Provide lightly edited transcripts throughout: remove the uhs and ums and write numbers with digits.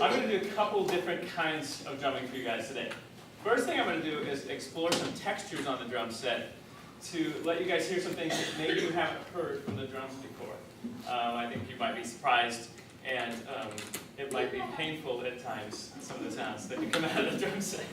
I'm going to do a couple different kinds of drumming for you guys today. First thing I'm going to do is explore some textures on the drum set to let you guys hear some things that maybe you haven't heard from the drums before. I think you might be surprised, and it might be painful at times, some of the sounds that can come out of the drum set.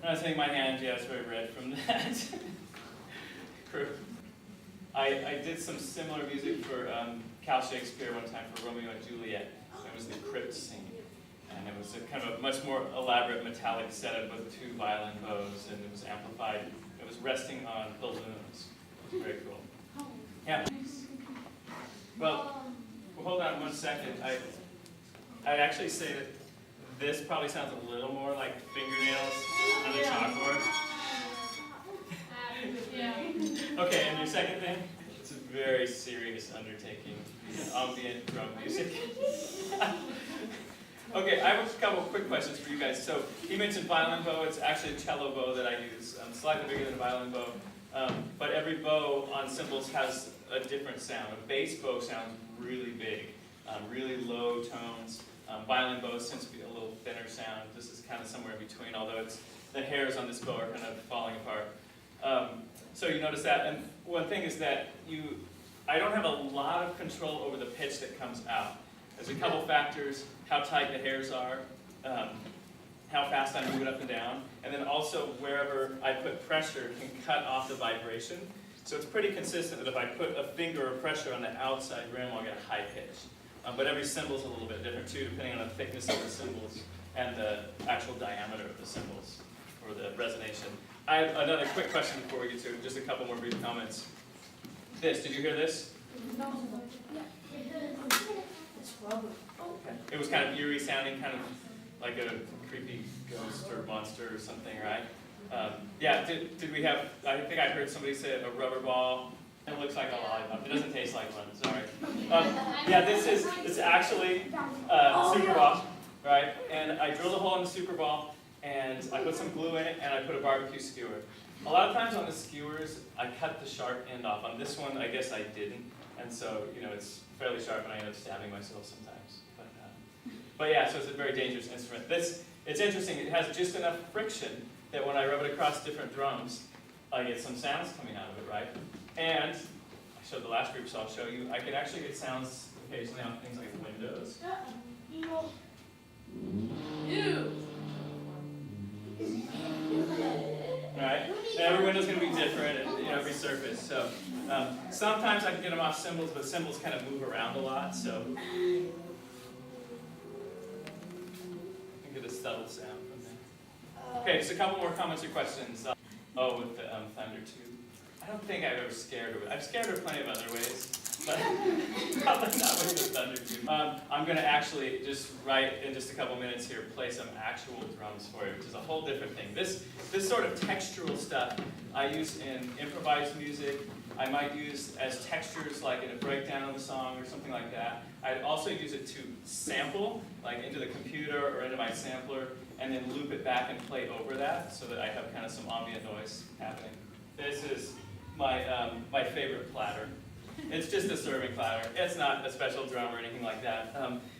I'm not saying my hand, yeah, it's very red from that. I did some similar music for Cal Shakespeare one time for Romeo and Juliet. It was the crypt scene. And it was a kind of a much more elaborate metallic setup with 2 violin bows, and it was amplified. It was resting on balloons. It was very cool. Yeah. Well, hold on one second. I'd actually say that this probably sounds a little more like fingernails on the chalkboard. Okay, and your second thing? It's a very serious undertaking. Ambient drum music. Okay, I have a couple of quick questions for you guys. So he mentioned violin bow. It's actually a cello bow that I use, slightly bigger than a violin bow. But every bow on cymbals has a different sound. A bass bow sounds really big, really low tones. Violin bows tend to be a little thinner sound. This is kind of somewhere in between, although the hairs on this bow are kind of falling apart. So you notice that. And one thing is that I don't have a lot of control over the pitch that comes out. There's a couple factors: how tight the hairs are, how fast I move it up and down, and then also wherever I put pressure can cut off the vibration. So it's pretty consistent that if I put a finger of pressure on the outside rim, I'll get a high pitch. But every cymbal's a little bit different too, depending on the thickness of the cymbals and the actual diameter of the cymbals, or the resonation. I have another quick question before we get to just a couple more brief comments. Did you hear this? Okay. It was kind of eerie sounding, kind of like a creepy ghost or monster or something, right? Yeah, did we have, I think I heard somebody say a rubber ball. It looks like a lollipop. It doesn't taste like one, sorry. Yeah, it's actually a super ball, right? And I drilled a hole in the super ball, and I put some glue in it, and I put a barbecue skewer. A lot of times on the skewers, I cut the sharp end off. On this one, I guess I didn't. And so, it's fairly sharp, and I end up stabbing myself sometimes. But yeah, so it's a very dangerous instrument. It's interesting. It has just enough friction that when I rub it across different drums, I get some sounds coming out of it, right? And I showed the last group, so I'll show you. I can actually get sounds occasionally on things like windows. Right? And every window's going to be different, and every surface. So sometimes I can get them off cymbals, but cymbals kind of move around a lot. So I can get a subtle sound from there. Okay, so a couple more comments or questions. With the thunder tube. I don't think I've ever scared her with it. I've scared her plenty of other ways, but probably not with the thunder tube. I'm going to actually just in just a couple minutes here play some actual drums for you, which is a whole different thing. This sort of textural stuff I use in improvised music. I might use as textures like in a breakdown of a song or something like that. I'd also use it to sample, like into the computer or into my sampler, and then loop it back and play over that so that I have kind of some ambient noise happening. This is my favorite platter. It's just a serving platter. It's not a special drum or anything like that.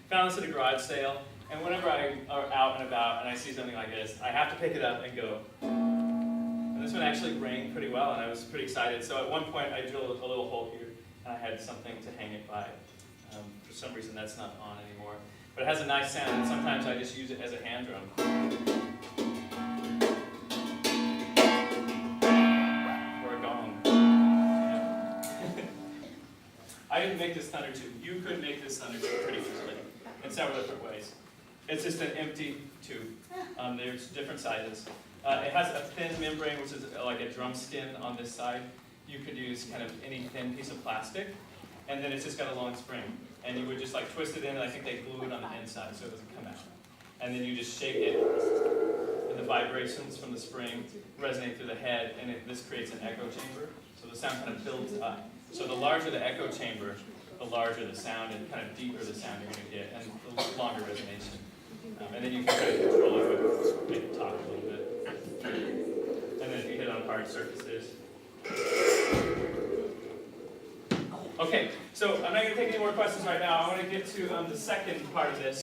Found this at a garage sale, and whenever I'm out and about and I see something like this, I have to pick it up and go. And this one actually rang pretty well, and I was pretty excited. So at one point I drilled a little hole here, and I had something to hang it by. For some reason that's not on anymore. But it has a nice sound, and sometimes I just use it as a hand drum. Or a gong. Yeah. I didn't make this thunder tube. You could make this thunder tube pretty easily in several different ways. It's just an empty tube. There's different sizes. It has a thin membrane, which is like a drum skin on this side. You could use kind of any thin piece of plastic, and then it's just got a long spring. And you would just like twist it in, and I think they glue it on the inside so it doesn't come out. And then you just shake it, and the vibrations from the spring resonate through the head, and this creates an echo chamber. So the sound kind of builds up. So the larger the echo chamber, the larger the sound, and kind of deeper the sound you're going to get, and the longer resonation. And then you can kind of control it with, make it talk a little bit. And then if you hit on hard surfaces. Okay, so I'm not going to take any more questions right now. I want to get to the second part of this.